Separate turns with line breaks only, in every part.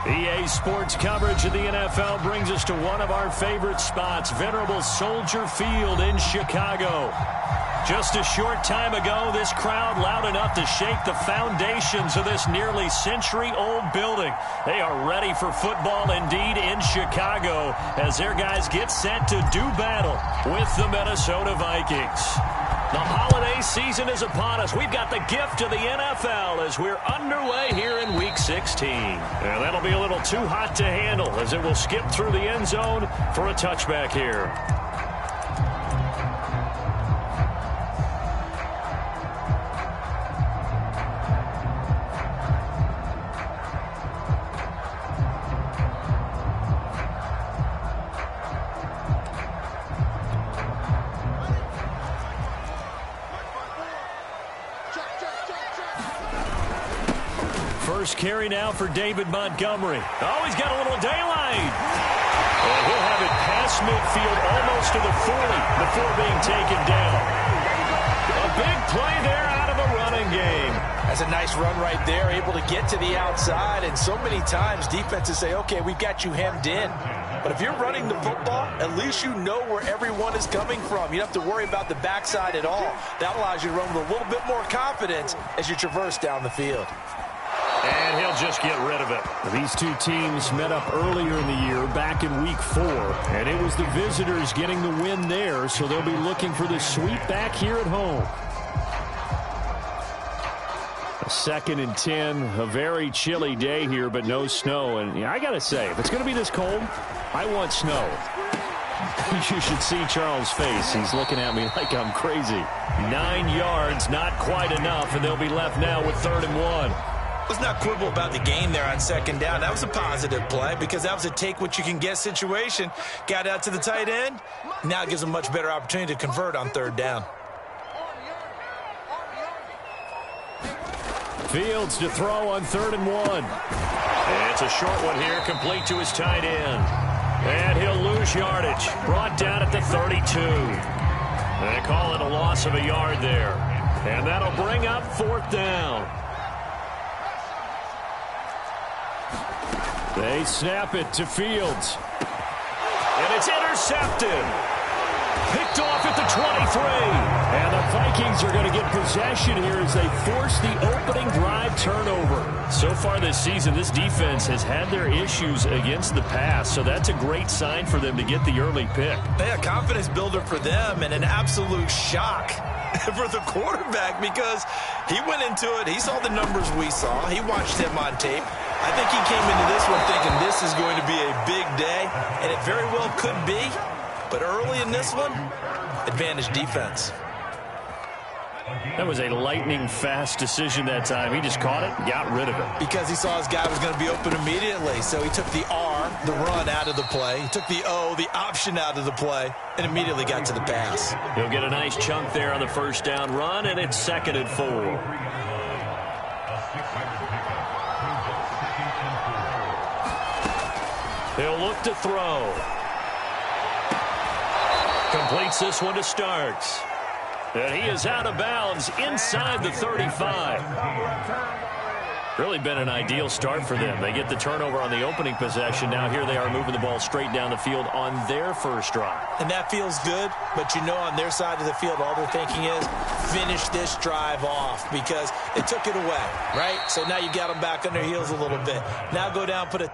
EA Sports coverage of the NFL brings us to one of our favorite spots, venerable Soldier Field in Chicago. Just a short time ago, this crowd loud enough to shake the foundations of this nearly century-old building. They are ready for football indeed in Chicago as their guys get set to do battle with the Minnesota Vikings. The holiday season is upon us. We've got the gift of the NFL as we're underway here in Week 16. And that'll be a little too hot to handle as it will skip through the end zone for a touchback here. First carry now for David Montgomery. Oh, he's got a little daylight. And he'll have it past midfield almost to the 40 before being taken down. A big play there out of the running game.
That's a nice run right there, able to get to the outside. And so many times defenses say, okay, we've got you hemmed in. But if you're running the football, at least you know where everyone is coming from. You don't have to worry about the backside at all. That allows you to run with a little bit more confidence as you traverse down the field.
And he'll just get rid of it. These two teams met up earlier in the year, back in Week 4. And it was the visitors getting the win there, so they'll be looking for the sweep back here at home. A 2nd and 10, a very chilly day here, but no snow. And I got to say, if it's going to be this cold, I want snow. You should see Charles' face. He's looking at me like I'm crazy. 9 yards, not quite enough, and they'll be left now with 3rd and 1.
Let's not quibble about the gain there on 2nd down. That was a positive play because that was a take-what-you-can-get situation. Got out to the tight end. Now it gives them a much better opportunity to convert on 3rd down.
Fields to throw on 3rd and 1. And it's a short one here, complete to his tight end. And he'll lose yardage. Brought down at the 32. They call it a loss of a yard there. And that'll bring up 4th down. They snap it to Fields. And it's intercepted. Picked off at the 23. And the Vikings are going to get possession here as they force the opening drive turnover. So far this season, this defense has had their issues against the pass, so that's a great sign for them to get the early pick.
Yeah, confidence builder for them and an absolute shock for the quarterback because he went into it. He saw the numbers we saw. He watched him on tape. I think he came into this one thinking this is going to be a big day, and it very well could be. But early in this one, advantage defense.
That was a lightning-fast decision that time. He just caught it and got rid of it.
Because he saw his guy was going to be open immediately. So he took the R, the run, out of the play. He took the O, the option, out of the play, and immediately got to the pass.
He'll get a nice chunk there on the 1st down run, and it's 2nd and 4. He'll look to throw. Completes this one to Starks. And he is out of bounds inside the 35. Really been an ideal start for them. They get the turnover on the opening possession. Now here they are moving the ball straight down the field on their first drive.
And that feels good, but you know on their side of the field all they're thinking is finish this drive off because they took it away, right? So now you got them back on their heels a little bit. Now go down, put a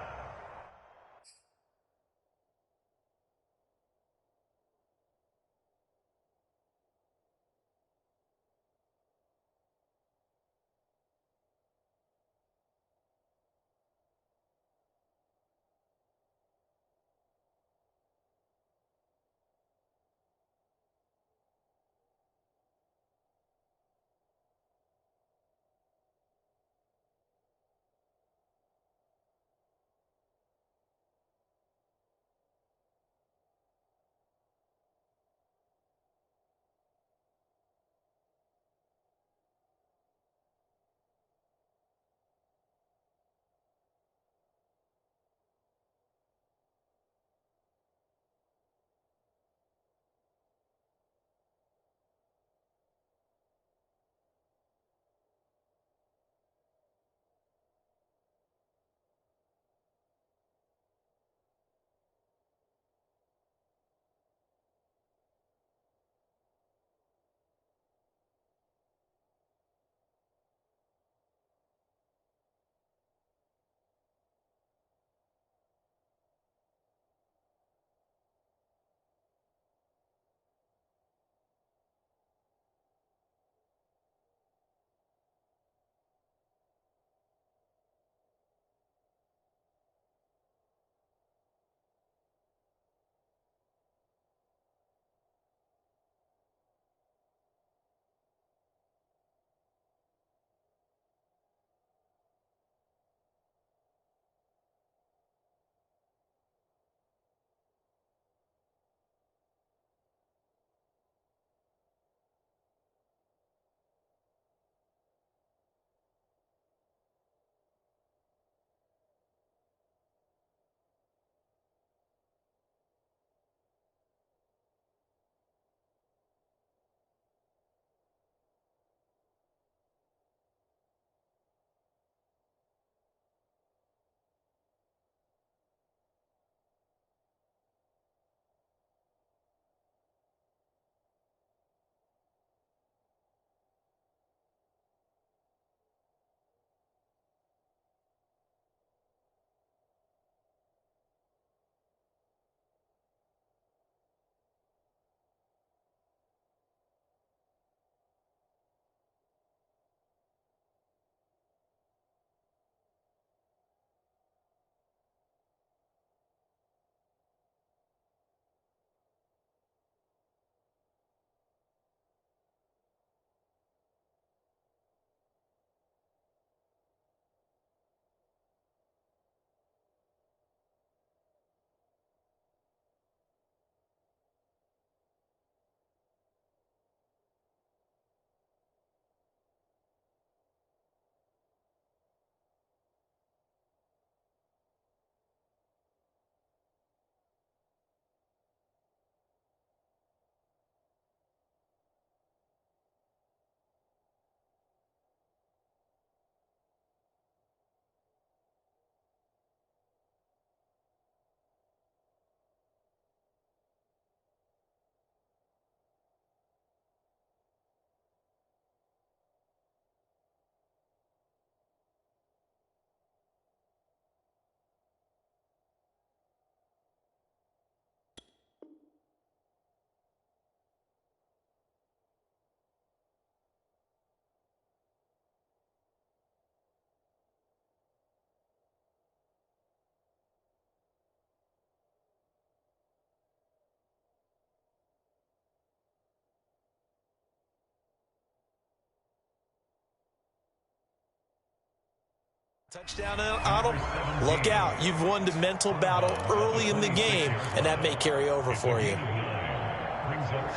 Touchdown on him. Look out. You've won the mental battle early in the game, and that may carry over for you.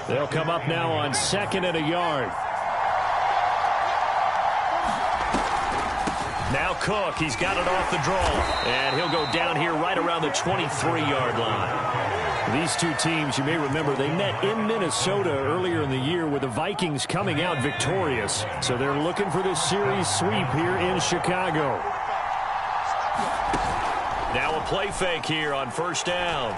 They'll come up now on 2nd and a yard. Now Cook, he's got it off the draw. And he'll go down here right around the 23-yard line. These two teams, you may remember, they met in Minnesota earlier in the year with the Vikings coming out victorious. So they're looking for this series sweep here in Chicago. Now a play fake here on 1st down.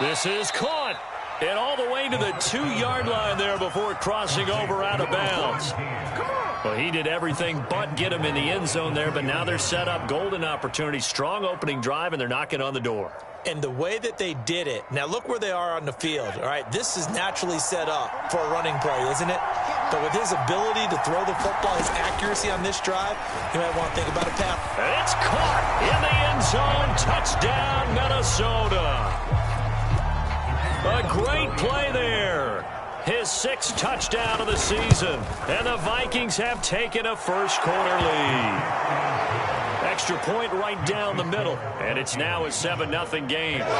This is caught. And all the way to the 2-yard line there before crossing over out of bounds. Well, he did everything but get him in the end zone there, but now they're set up. Golden opportunity, strong opening drive, and they're knocking on the door.
And the way that they did it, now look where they are on the field. All right, this is naturally set up for a running play, isn't it? But with his ability to throw the football, his accuracy on this drive, you might want to think about a pass.
It's caught in the end zone. Touchdown, Minnesota. A great play there. His 6th touchdown of the season. And the Vikings have taken a first-quarter lead. Extra point right down the middle. And it's now a 7-0 game. Out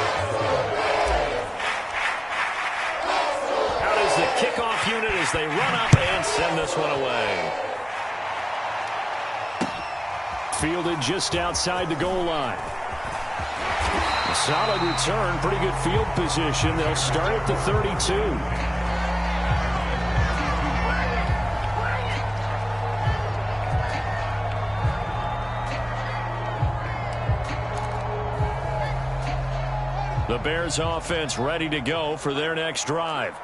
is the kickoff unit as they run up and send this one away. Fielded just outside the goal line. A solid return, pretty good field position. They'll start at the 32. The Bears offense ready to go for their next drive.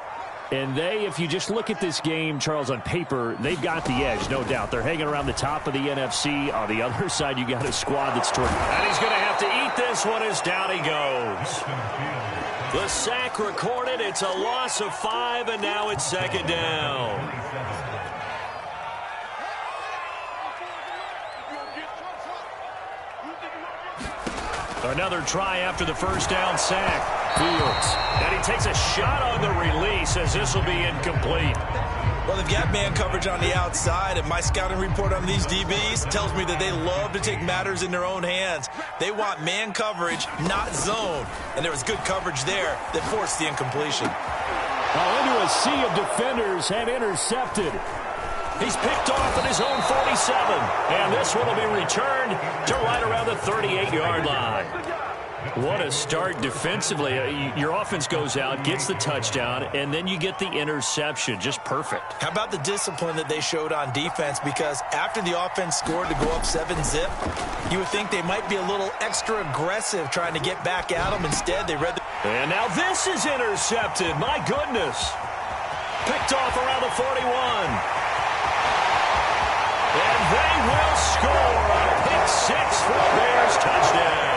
And they, if you just look at this game, Charles, on paper, they've got the edge, no doubt. They're hanging around the top of the NFC. On the other side, you got a squad that's toward. And he's going to have to eat this one as down he goes. The sack recorded. It's a loss of 5, and now it's 2nd down. Another try after the 1st down sack. Fields. And he takes a shot on the release as this will be incomplete.
Well, they've got man coverage on the outside, and my scouting report on these DBs tells me that they love to take matters in their own hands. They want man coverage, not zone. And there was good coverage there that forced the incompletion.
Into a sea of defenders and intercepted. He's picked off at his own 47. And this one will be returned to right around the 38-yard line. What a start defensively. Your offense goes out, gets the touchdown, and then you get the interception. Just perfect.
How about the discipline that they showed on defense? Because after the offense scored to go up 7-zip, you would think they might be a little extra aggressive trying to get back at them. Instead, they read the...
And now this is intercepted. My goodness. Picked off around the 41. And they will score a pick 6 for the Bears touchdown.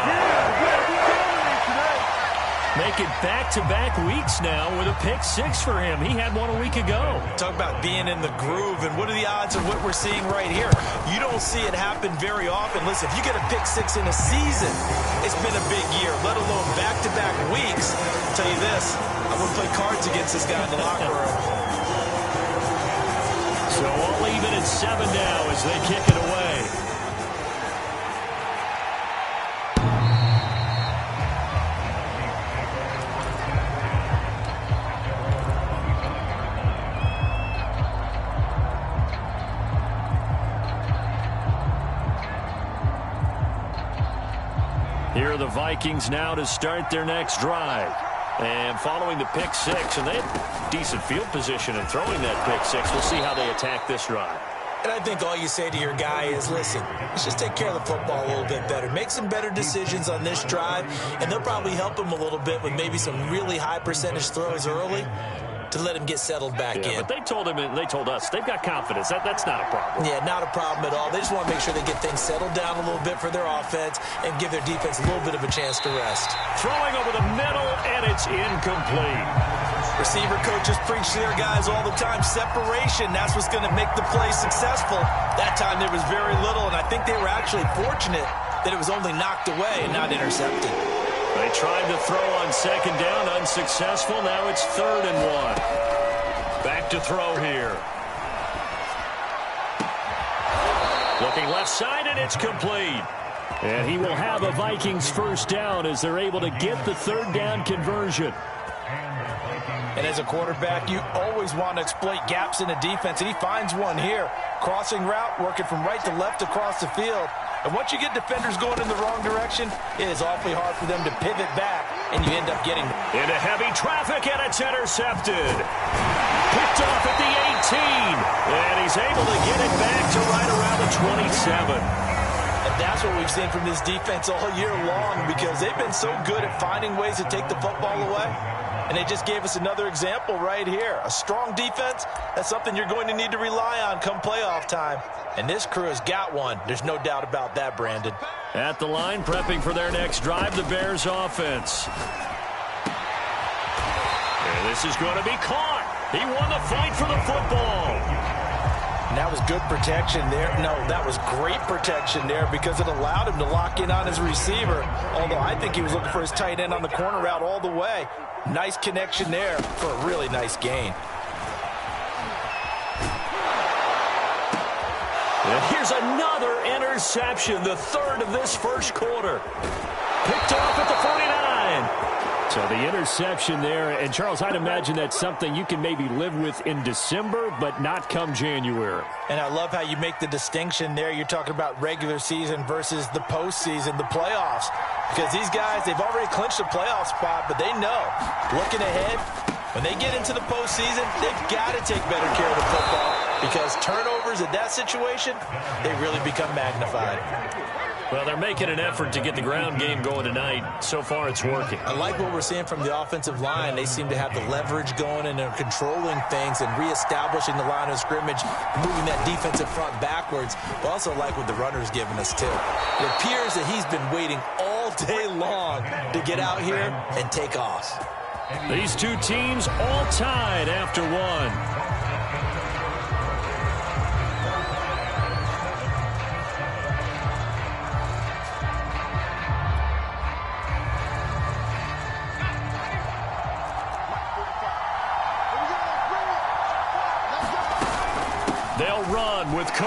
Make it back-to-back weeks now with a pick 6 for him. He had one a week ago.
Talk about being in the groove, and what are the odds of what we're seeing right here? You don't see it happen very often. Listen, if you get a pick 6 in a season, it's been a big year, let alone back-to-back weeks. I'll tell you this, I wouldn't play cards against this guy in the locker room.
So all even at 7 now as they kick it away. Here are the Vikings now to start their next drive. And following the pick 6, and they have decent field position in throwing that pick 6. We'll see how they attack this drive.
And I think all you say to your guy is, listen, let's just take care of the football a little bit better. Make some better decisions on this drive, and they'll probably help him a little bit with maybe some really high percentage throws early to let him get settled back in.
But they told him, and they told us, they've got confidence. That's not a problem.
Yeah, not a problem at all. They just want to make sure they get things settled down a little bit for their offense and give their defense a little bit of a chance to rest.
Throwing over the middle, and it's incomplete.
Receiver coaches preach to their guys all the time. Separation, that's what's going to make the play successful. That time there was very little, and I think they were actually fortunate that it was only knocked away and not intercepted.
They tried to throw on 2nd down, unsuccessful. Now it's 3rd and 1. Back to throw here. Looking left side, and it's complete. And he will have a Vikings first down as they're able to get the third down conversion.
And as a quarterback, you always want to exploit gaps in the defense, and he finds one here. Crossing route, working from right to left across the field. And once you get defenders going in the wrong direction, it is awfully hard for them to pivot back, and you end up getting
into heavy traffic, and it's intercepted. Picked off at the 18, and he's able to get it back to right around the 27.
And that's what we've seen from this defense all year long, because they've been so good at finding ways to take the football away. And they just gave us another example right here. A strong defense, that's something you're going to need to rely on come playoff time. And this crew has got one. There's no doubt about that, Brandon.
At the line, prepping for their next drive, the Bears offense. And this is going to be caught. He won the fight for the football.
And that was good protection there. No, that was great protection there because it allowed him to lock in on his receiver. Although I think he was looking for his tight end on the corner route all the way. Nice connection there for a really nice gain.
And here's another interception, the third of this first quarter. Picked off at the 49. So the interception there, and Charles, I'd imagine that's something you can maybe live with in December, but not come January.
And I love how you make the distinction there. You're talking about regular season versus the postseason, the playoffs. Because these guys, they've already clinched a playoff spot, but they know, looking ahead, when they get into the postseason, they've got to take better care of the football because turnovers in that situation, they really become magnified.
Well, they're making an effort to get the ground game going tonight. So far, it's working.
I like what we're seeing from the offensive line. They seem to have the leverage going and they're controlling things and reestablishing the line of scrimmage, moving that defensive front backwards. But also like what the runner's giving us, too. It appears that he's been waiting all day long to get out here and take off.
These two teams all tied after one. They'll run with Cook.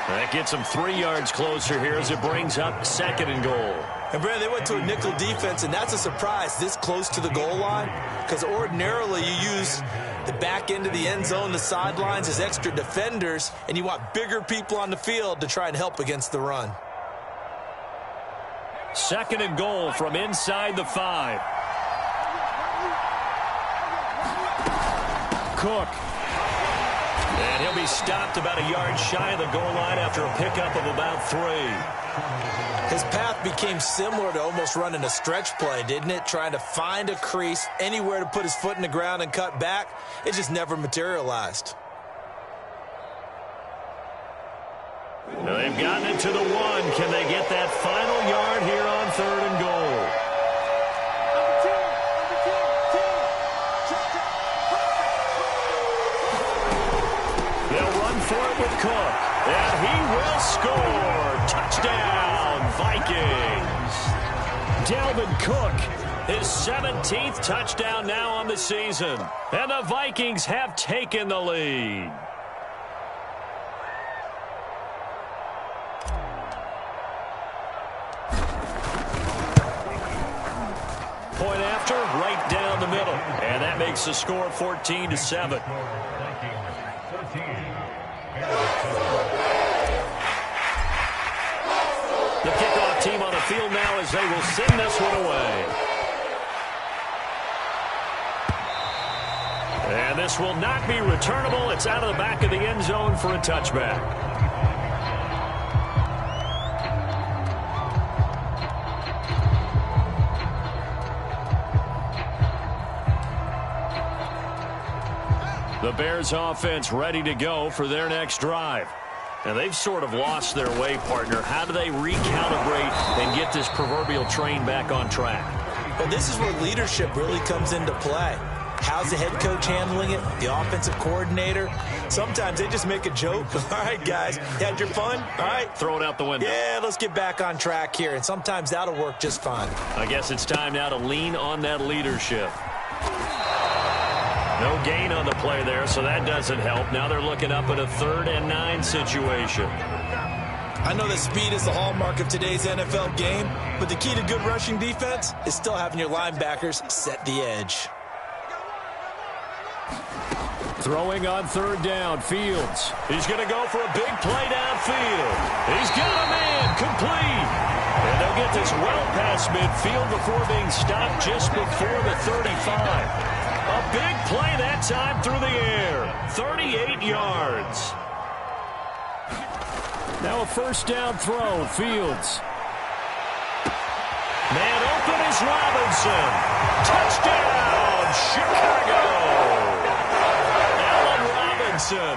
That gets them 3 yards closer here as it brings up 2nd and goal.
And, Brad, they went to a nickel defense, and that's a surprise this close to the goal line because ordinarily you use the back end of the end zone, the sidelines as extra defenders, and you want bigger people on the field to try and help against the run.
2nd and goal from inside the 5. Cook. And he'll be stopped about a yard shy of the goal line after a pickup of about 3.
His path became similar to almost running a stretch play, didn't it? Trying to find a crease, anywhere to put his foot in the ground and cut back. It just never materialized.
Now they've gotten it to the 1. Can they get that final yard here on 3rd and goal? They'll run for it with Cook. And he will score. Touchdown, Vikings. Dalvin Cook, his 17th touchdown now on the season. And the Vikings have taken the lead. Point after, right down the middle. And that makes the score 14-7. The kickoff team on the field now as they will send this one away. And this will not be returnable. It's out of the back of the end zone for a touchback. The Bears offense ready to go for their next drive. And they've sort of lost their way, partner. How do they recalibrate and get this proverbial train back on track?
Well, this is where leadership really comes into play. How's the head coach handling it? The offensive coordinator? Sometimes they just make a joke. All right, guys, you had your fun? All right.
Throw it out the window.
Yeah, let's get back on track here. And sometimes that'll work just fine.
I guess it's time now to lean on that leadership. No gain on the play there, so that doesn't help. Now they're looking up at a 3rd and 9 situation.
I know that speed is the hallmark of today's NFL game, but the key to good rushing defense is still having your linebackers set the edge.
Throwing on 3rd down, Fields. He's going to go for a big play downfield. He's got a man complete. And they'll get this well past midfield before being stopped just before the 35. A big play that time through the air. 38 yards. Now a 1st down throw, Fields. Man open is Robinson. Touchdown, Chicago. Allen Robinson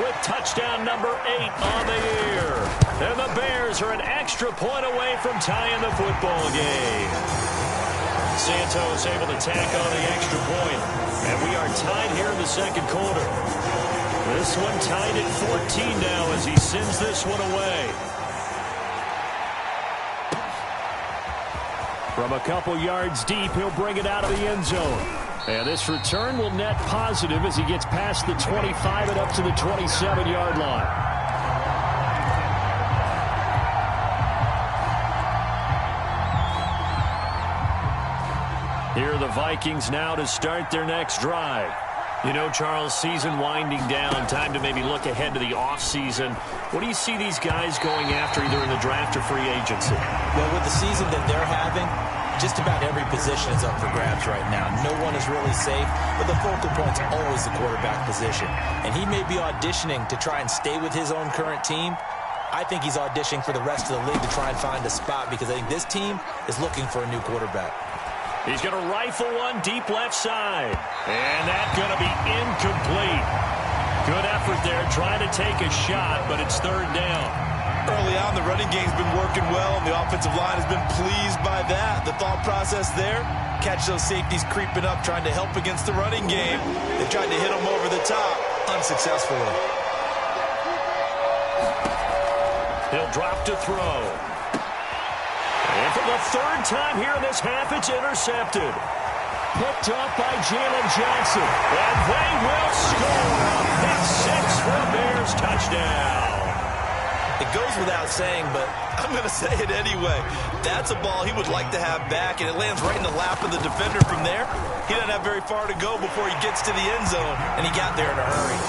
with touchdown number 8 on the year. And the Bears are an extra point away from tying the football game. Santos able to tack on the extra point. And we are tied here in the 2nd quarter. This one tied at 14 now as he sends this one away. From a couple yards deep, he'll bring it out of the end zone. And this return will net positive as he gets past the 25 and up to the 27-yard line. Here are the Vikings now to start their next drive. You know, Charles, season winding down, time to maybe look ahead to the offseason. What do you see these guys going after either in the draft or free agency?
Well, with the season that they're having, just about every position is up for grabs right now. No one is really safe, but the focal point's always the quarterback position. And he may be auditioning to try and stay with his own current team. I think he's auditioning for the rest of the league to try and find a spot because I think this team is looking for a new quarterback.
He's going to rifle one deep left side. And that's going to be incomplete. Good effort there trying to take a shot, but it's 3rd down.
Early on, the running game's been working well, and the offensive line has been pleased by that. The thought process there, catch those safeties creeping up, trying to help against the running game. They tried to hit them over the top, unsuccessfully.
He'll drop to throw. And for the 3rd time here in this half, it's intercepted. Picked up by Jalen Johnson. And they will score. Pick 6 for a Bears touchdown.
It goes without saying, but I'm going to say it anyway. That's a ball he would like to have back, and it lands right in the lap of the defender from there. He doesn't have very far to go before he gets to the end zone, and he got there in a hurry.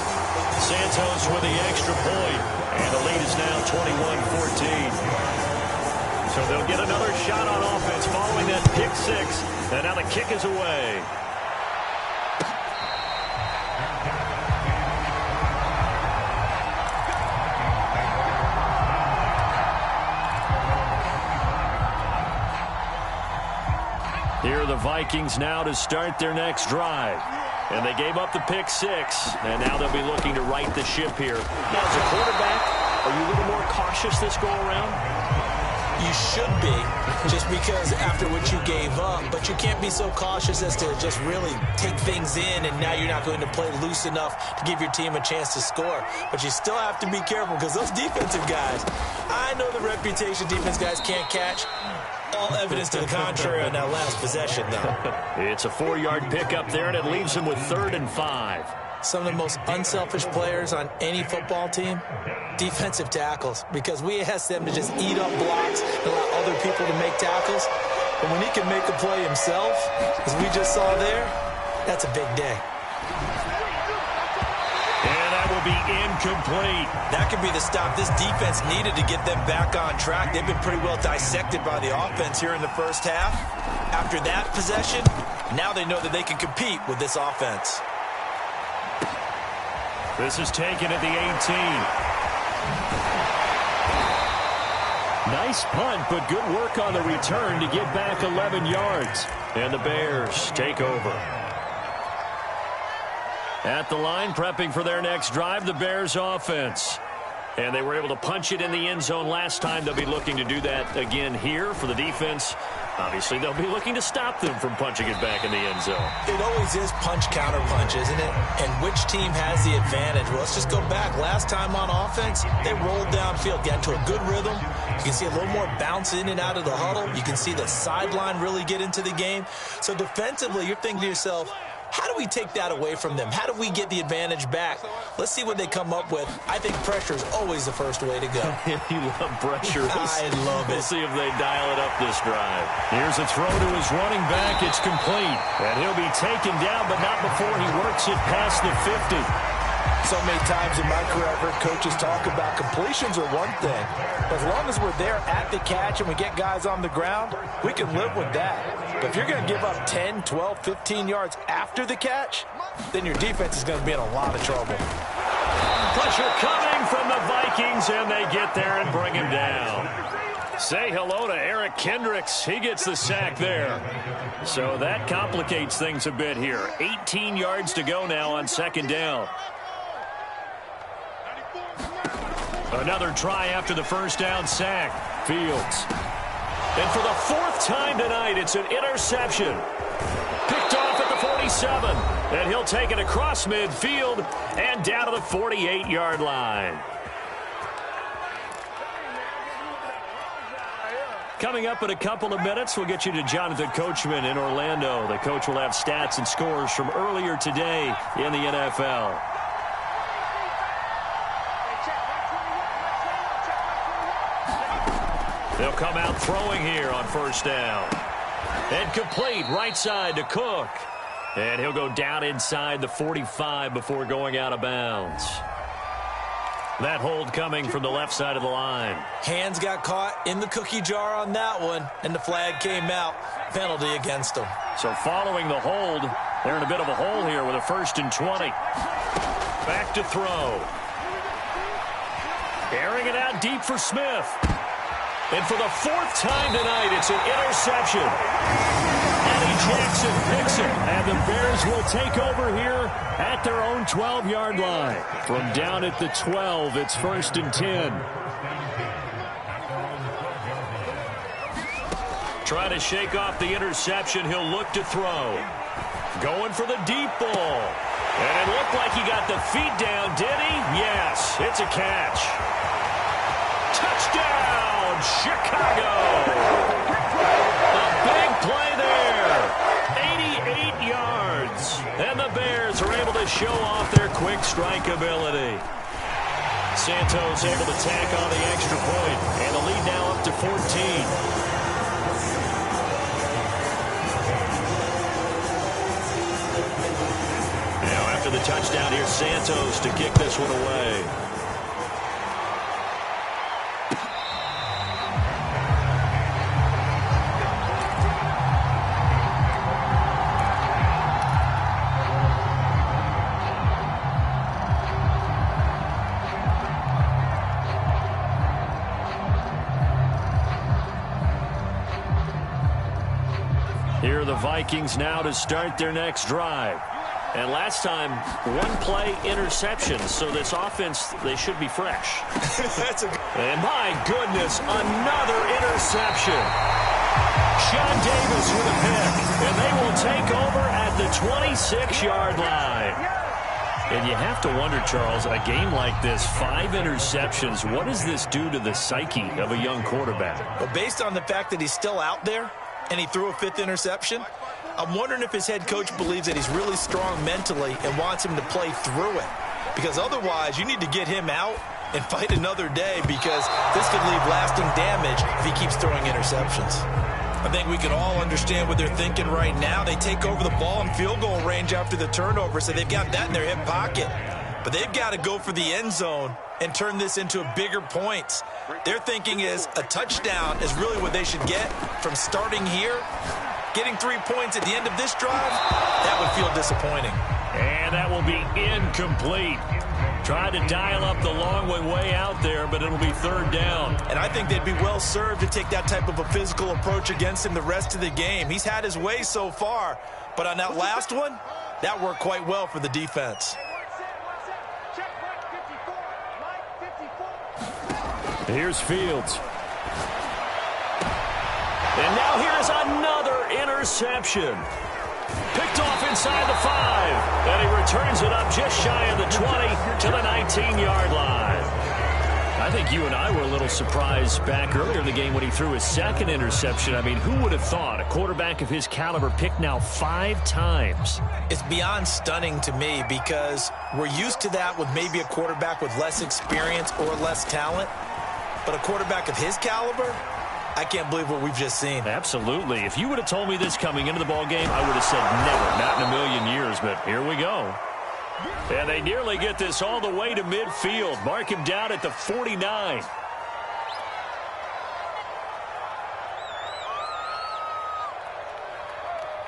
Santos with the extra point, and the lead is now 21-14. So they'll get another shot on offense following that pick 6, and now the kick is away. Here are the Vikings now to start their next drive. And they gave up the pick 6, and now they'll be looking to right the ship here. Now, as a quarterback, are you a little more cautious this go-around?
You should be, just because after what you gave up, but you can't be so cautious as to just really take things in, and now you're not going to play loose enough to give your team a chance to score. But you still have to be careful because those defensive guys, I know the reputation defense guys can't catch. All evidence to the contrary on that last possession, though.
It's a 4-yard pickup there, and it leaves them with 3rd and 5.
Some of the most unselfish players on any football team, defensive tackles, because we ask them to just eat up blocks and allow other people to make tackles. But when he can make a play himself, as we just saw there, that's a big day.
And that will be incomplete.
That could be the stop this defense needed to get them back on track. They've been pretty well dissected by the offense here in the first half. After that possession, now they know that they can compete with this offense.
This is taken at the 18. Nice punt, but good work on the return to get back 11 yards. And the Bears take over. At the line, prepping for their next drive, the Bears offense. And they were able to punch it in the end zone last time. They'll be looking to do that again here for the defense. Obviously, they'll be looking to stop them from punching it back in the end zone.
It always is punch-counter-punch, isn't it? And which team has the advantage? Well, let's just go back. Last time on offense, they rolled downfield, got into a good rhythm. You can see a little more bounce in and out of the huddle. You can see the sideline really get into the game. So defensively, you're thinking to yourself, How do we take that away from them? How do we get the advantage back? Let's see what they come up with. I think pressure is always the first way to go.
You love pressure.
I love it.
We'll see if they dial it up this drive. Here's a throw to his running back. It's complete. And he'll be taken down, but not before he works it past the 50.
So many times in my career, I've heard coaches talk about completions are one thing. As long as we're there at the catch and we get guys on the ground, we can live with that. But if you're going to give up 10, 12, 15 yards after the catch, then your defense is going to be in a lot of trouble.
Pressure coming from the Vikings, and they get there and bring him down. Say hello to Eric Kendricks. He gets the sack there. So that complicates things a bit here. 18 yards to go now on second down. Another try after the first down sack. Fields. And for the fourth time tonight, it's an interception. Picked off at the 47. And he'll take it across midfield and down to the 48-yard line. Coming up in a couple of minutes, we'll get you to Jonathan Coachman in Orlando. The coach will have stats and scores from earlier today in the NFL. They'll come out throwing here on first down. And complete right side to Cook. And he'll go down inside the 45 before going out of bounds. That hold coming from the left side of the line.
Hands got caught in the cookie jar on that one, and the flag came out. Penalty against them.
So following the hold, they're in a bit of a hole here with a 1st and 20. Back to throw. Airing it out deep for Smith. And for the fourth time tonight, it's an interception. Eddie Jackson picks it, and the Bears will take over here at their own 12-yard line. From down at the 12, it's 1st and 10. Try to shake off the interception. He'll look to throw. Going for the deep ball. And it looked like he got the feet down, did he? Yes, it's a catch. Touchdown, Chicago! A big play there. 88 yards. And the Bears are able to show off their quick strike ability. Santos able to tack on the extra point. And the lead now up to 14. Now after the touchdown, here's Santos to kick this one away. Here are the Vikings now to start their next drive. And last time, one play interception. So this offense, they should be fresh. And my goodness, another interception. Sean Davis with a pick. And they will take over at the 26-yard line. And you have to wonder, Charles, a game like this, 5 interceptions, what does this do to the psyche of a young quarterback?
Well, based on the fact that he's still out there, and he threw a 5th interception, I'm wondering if his head coach believes that he's really strong mentally and wants him to play through it. Because otherwise, you need to get him out and fight another day, because this could leave lasting damage if he keeps throwing interceptions. I think we can all understand what they're thinking right now. They take over the ball in field goal range after the turnover, so they've got that in their hip pocket. But they've got to go for the end zone and turn this into bigger points. Their thinking is a touchdown is really what they should get from starting here. Getting 3 points at the end of this drive, that would feel disappointing.
And that will be incomplete. Tried to dial up the long way out there, but it'll be 3rd down.
And I think they'd be well served to take that type of a physical approach against him the rest of the game. He's had his way so far, but on that last one, that worked quite well for the defense.
Here's Fields. And now here's another interception. Picked off inside the 5. And he returns it up just shy of the 20 to the 19-yard line. I I think you and I were a little surprised back earlier in the game when he threw his second interception. I mean, who would have thought a quarterback of his caliber picked now 5 times?
It's beyond stunning to me because we're used to that with maybe a quarterback with less experience or less talent. But a quarterback of his caliber, I can't believe what we've just seen.
Absolutely. If you would have told me this coming into the ball game, I would have said never, not in a million years. But here we go. And they nearly get this all the way to midfield. Mark him down at the 49.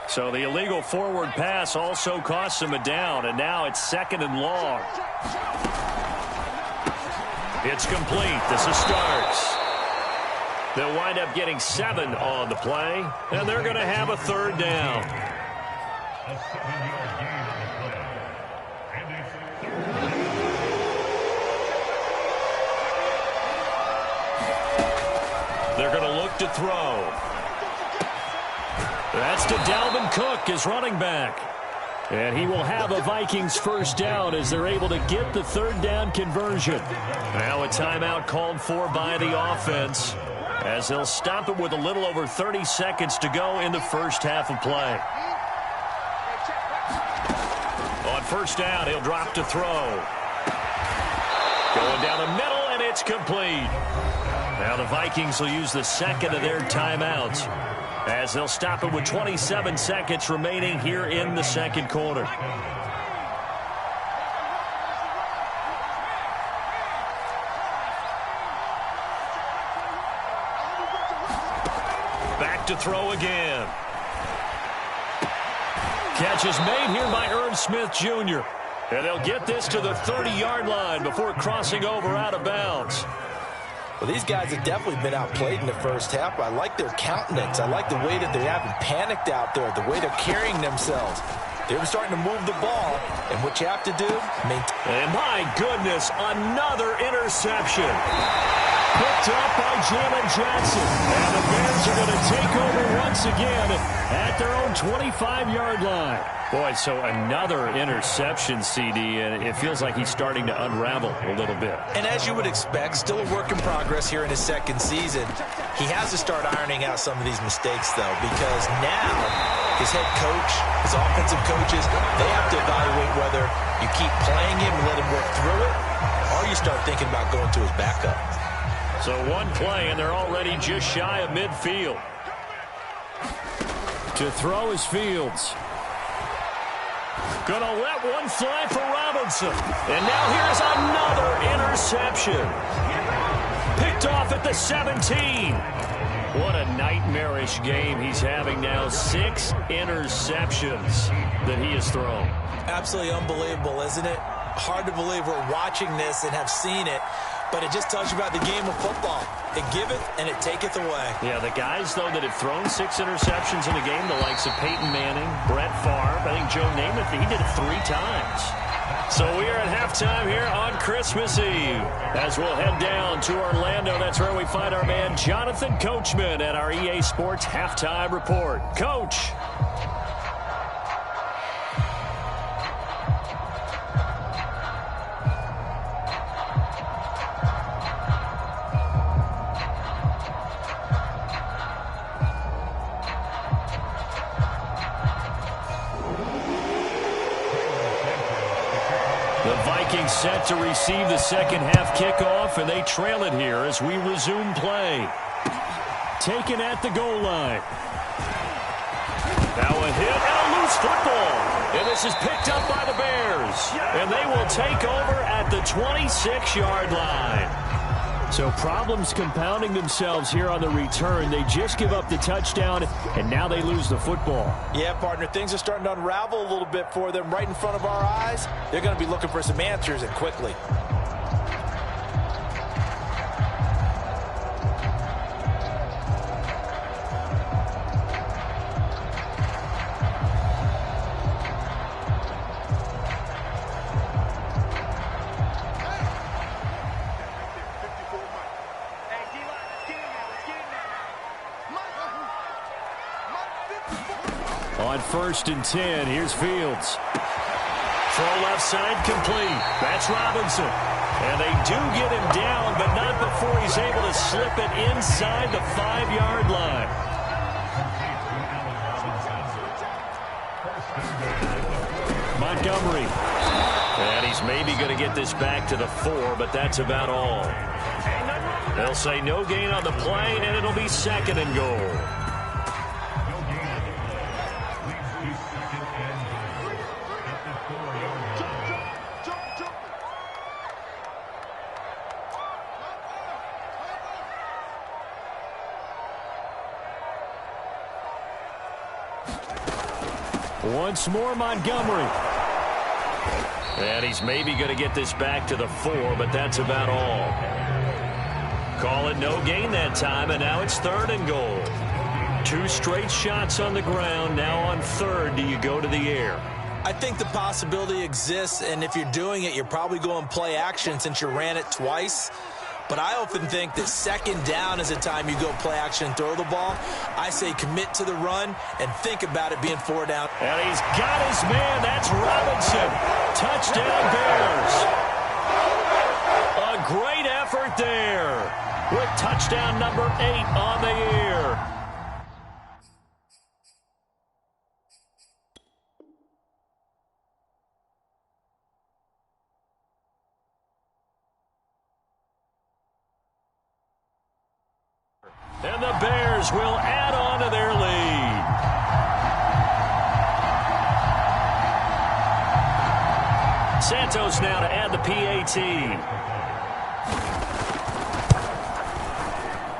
So the illegal forward pass also costs him a down, and now it's 2nd and long. It's complete. This is Starks. They'll wind up getting 7 on the play, and they're going to have a 3rd down. They're going to look to throw. That's to Dalvin Cook, his running back. And he will have a Vikings 1st down as they're able to get the 3rd down conversion. Now a timeout called for by the offense as they'll stop it with a little over 30 seconds to go in the first half of play. On 1st down, he'll drop to throw. Going down the middle, and it's complete. Now the Vikings will use the 2nd of their timeouts as they'll stop it with 27 seconds remaining here in the 2nd quarter. Back to throw again. Catch is made here by Irv Smith Jr. And they'll get this to the 30-yard line before crossing over out of bounds.
Well, these guys have definitely been outplayed in the first half. I like their countenance. I like the way that they haven't panicked out there, the way they're carrying themselves. They're starting to move the ball, and what you have to do, maintain.
And my goodness, another interception. Picked up by Jalen Johnson. And the Bears are going to take over once again at their own 25-yard line. Boy, so another interception, CD, and it feels like he's starting to unravel a little bit.
And as you would expect, still a work in progress here in his 2nd season. He has to start ironing out some of these mistakes, though, because now his head coach, his offensive coaches, they have to evaluate whether you keep playing him and let him work through it, or you start thinking about going to his backup.
So one play, and they're already just shy of midfield. To throw is Fields. Gonna let one fly for Robinson. And now here's another interception. Picked off at the 17. What a nightmarish game he's having now. 6 interceptions that he has thrown.
Absolutely unbelievable, isn't it? Hard to believe we're watching this and have seen it. But it just tells you about the game of football. It giveth and it taketh away.
Yeah, the guys, though, that have thrown 6 interceptions in a game, the likes of Peyton Manning, Brett Favre, I think Joe Namath, he did it 3 times. So we are at halftime here on Christmas Eve. As we'll head down to Orlando, that's where we find our man Jonathan Coachman at our EA Sports Halftime Report. Coach. Set to receive the 2nd half kickoff, and they trail it here as we resume play. Taken at the goal line. Now a hit and a loose football. And this is picked up by the Bears. And they will take over at the 26-yard line. So problems compounding themselves here on the return. They just give up the touchdown, and now they lose the football.
Yeah, partner, things are starting to unravel a little bit for them right in front of our eyes. They're going to be looking for some answers, and quickly.
On 1st and 10, here's Fields. Throw left side complete. That's Robinson. And they do get him down, but not tip it inside the 5-yard line. Montgomery. And he's maybe going to get this back to the 4, but that's about all. They'll say no gain on the play, and it'll be 2nd and goal. Once more, Montgomery. And he's maybe going to get this back to the 4, but that's about all. Call it no gain that time, and now it's 3rd and goal. 2 straight shots on the ground. Now on 3rd, do you go to the air?
I think the possibility exists, and if you're doing it, you're probably going play action since you ran it twice. But I often think that 2nd down is the time you go play action and throw the ball. I say commit to the run and think about it being 4 down.
And he's got his man. That's Robinson. Touchdown Bears. A great effort there with touchdown number 8 on the year. And the Bears will add on to their lead. Santos now to add the PAT.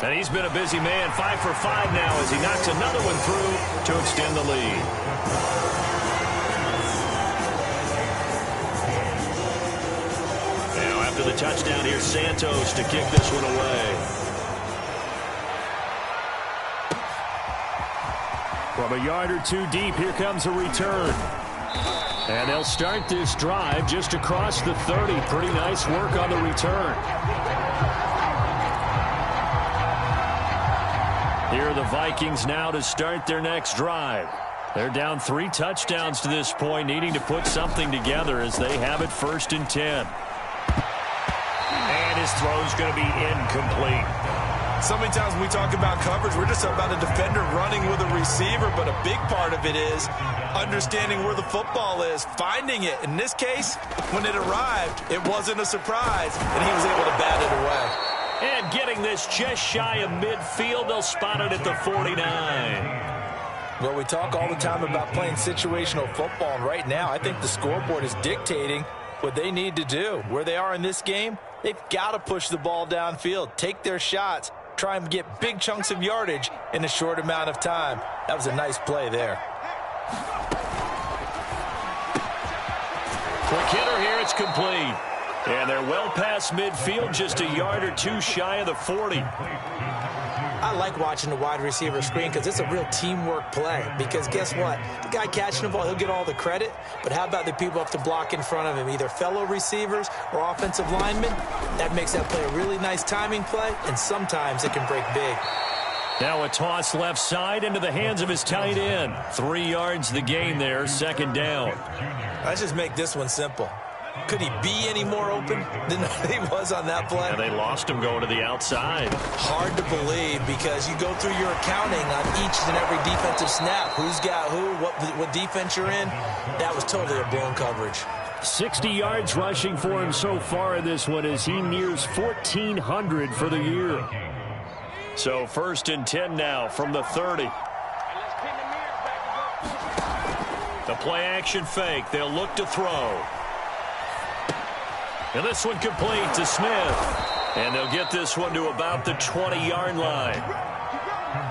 And he's been a busy man, 5 for 5 now as he knocks another one through to extend the lead. Now after the touchdown, here's Santos to kick this one away. From a yard or 2 deep, here comes a return. And they'll start this drive just across the 30. Pretty nice work on the return. Here are the Vikings now to start their next drive. They're down 3 touchdowns to this point, needing to put something together as they have it 1st and 10. And his throw's going to be incomplete.
So many times when we talk about coverage, we're just about a defender running with a receiver, but a big part of it is understanding where the football is, finding it. In this case, when it arrived, it wasn't a surprise, and he was able to bat it away.
And getting this just shy of midfield, they'll spot it at the 49.
Well, we talk all the time about playing situational football, and right now I think the scoreboard is dictating what they need to do. Where they are in this game, they've got to push the ball downfield, take their shots, try and get big chunks of yardage in a short amount of time. That was a nice play there.
Quick hitter here, it's complete. And they're well past midfield, just a yard or 2 shy of the 40.
I like watching the wide receiver screen because it's a real teamwork play. Because guess what? The guy catching the ball, he'll get all the credit. But how about the people up to block in front of him, either fellow receivers or offensive linemen? That makes that play a really nice timing play, and sometimes it can break big.
Now a toss left side into the hands of his tight end. 3 yards the gain there, 2nd down.
Let's just make this one simple. Could he be any more open than he was on that play?
And they lost him going to the outside.
Hard to believe because you go through your accounting on each and every defensive snap. Who's got who, what defense you're in. That was totally a blown coverage.
60 yards rushing for him so far in this one as he nears 1,400 for the year. So 1st and 10 now from the 30. The play action fake. They'll look to throw. And this one complete to Smith. And they'll get this one to about the 20-yard line.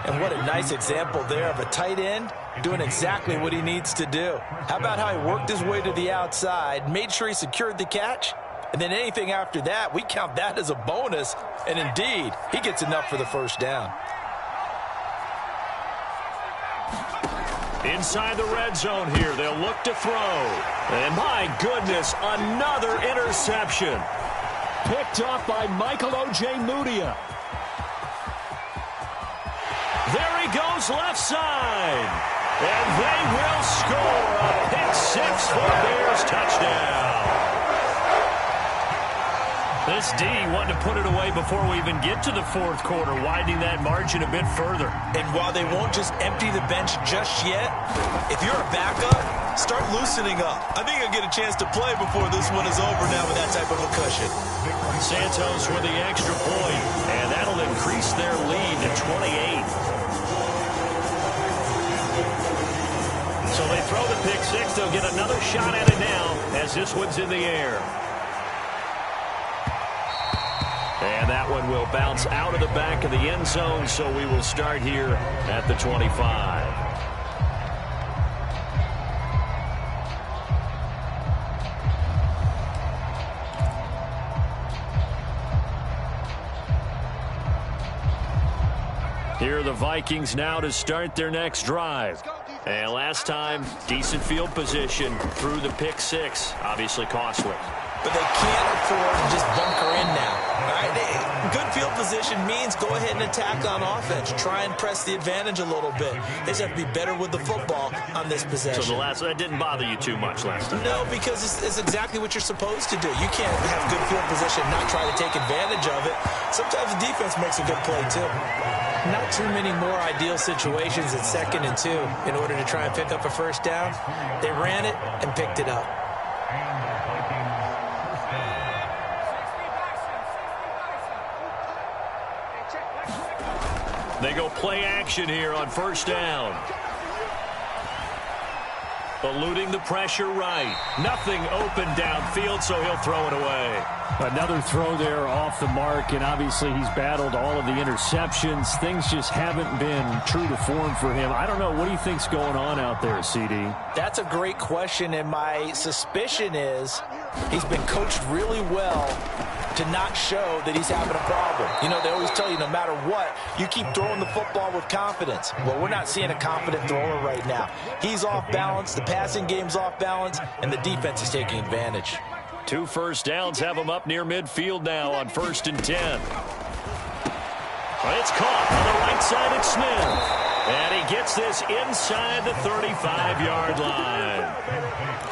And what a nice example there of a tight end doing exactly what he needs to do. How about how he worked his way to the outside, made sure he secured the catch, and then anything after that, we count that as a bonus. And indeed, he gets enough for the 1st down.
Inside the red zone here, they'll look to throw. And my goodness, another interception. Picked off by Michael Ojemudia. There he goes left side. And they will score a pick 6 for Bears touchdown. This D wanted to put it away before we even get to the fourth quarter, widening that margin a bit further.
And while they won't just empty the bench just yet, if you're a backup, start loosening up. I think you'll get a chance to play before this one is over now with that type of a cushion.
Santos with the extra point, and that'll increase their lead to 28. So they throw the pick six. They'll get another shot at it now as this one's in the air. And that one will bounce out of the back of the end zone, so we will start here at the 25. Here are the Vikings now to start their next drive. And last time, decent field position through the pick six. Obviously costly.
But they can't afford to just bunker in now. All right? Good field position means go ahead and attack on offense. Try and press the advantage a little bit. They just have to be better with the football on this possession.
So that didn't bother you too much last time?
No, because it's exactly what you're supposed to do. You can't have good field position and not try to take advantage of it. Sometimes the defense makes a good play, too. Not too many more ideal situations at 2nd and 2 in order to try and pick up a first down. They ran it and picked it up.
They go play action here on first down. Eluding the pressure right. Nothing open downfield, so he'll throw it away.
Another throw there off the mark, and obviously he's battled all of the interceptions. Things just haven't been true to form for him. I don't know. What do you think's going on out there, CD?
That's a great question, and my suspicion is he's been coached really well to not show that he's having a problem. You know, they always tell you no matter what, you keep throwing the football with confidence. Well, we're not seeing a confident thrower right now. He's off balance, the passing game's off balance, and the defense is taking advantage.
2 first downs have him up near midfield now on 1st and 10. It's caught on the right side of Smith. And he gets this inside the 35-yard line.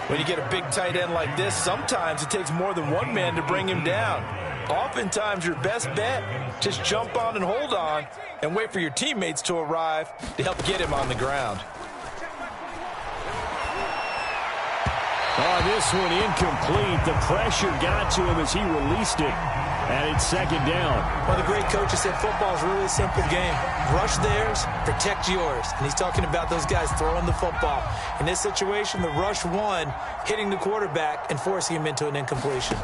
When you get a big tight end like this, sometimes it takes more than one man to bring him down. Oftentimes, your best bet, just jump on and hold on and wait for your teammates to arrive to help get him on the ground.
Oh, this one incomplete. The pressure got to him as he released it. And it's 2nd down.
Well, the great coach has said football is a really simple game. Rush theirs, protect yours. And he's talking about those guys throwing the football. In this situation, the rush one, hitting the quarterback and forcing him into an incompletion.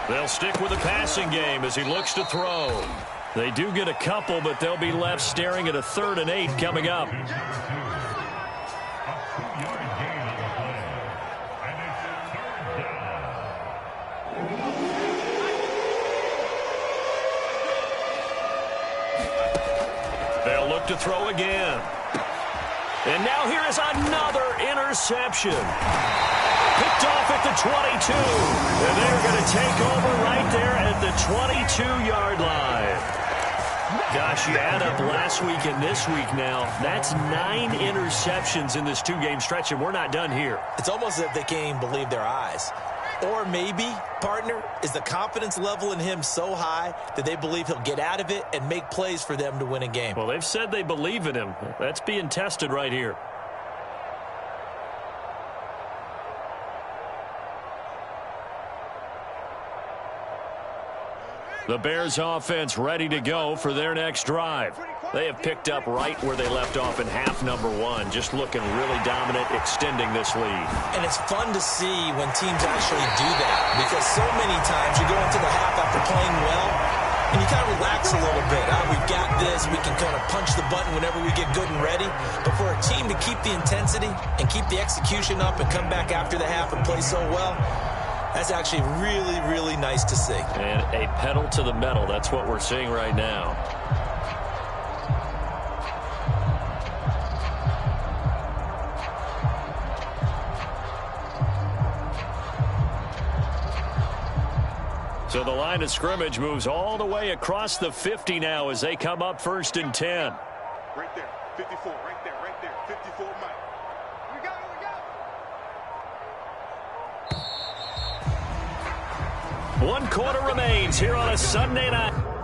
They'll stick with the passing game as he looks to throw. They do get a couple, but they'll be left staring at a 3rd and 8 coming up. They'll look to throw again. And now here is another interception. Picked off at the 22. And they're going to take over right there at the 22-yard line. Gosh, you add up last week and this week now. That's 9 interceptions in this 2-game stretch, and we're not done here.
It's almost as if they can't even believe their eyes. Or maybe, partner, is the confidence level in him so high that they believe he'll get out of it and make plays for them to win a game.
Well, they've said they believe in him. That's being tested right here. The Bears offense ready to go for their next drive. They have picked up right where they left off in half number 1, just looking really dominant, extending this lead.
And it's fun to see when teams actually do that, because so many times you go into the half after playing well, and you kind of relax a little bit. We've got this. We can kind of punch the button whenever we get good and ready. But for a team to keep the intensity and keep the execution up and come back after the half and play so well, that's actually really, really nice to see.
And a pedal to the metal. That's what we're seeing right now. So the line of scrimmage moves all the way across the 50 now as they come up 1st and 10.
Right there, 54, right there, 54, Mike. We got it.
1 quarter remains here on a Sunday night.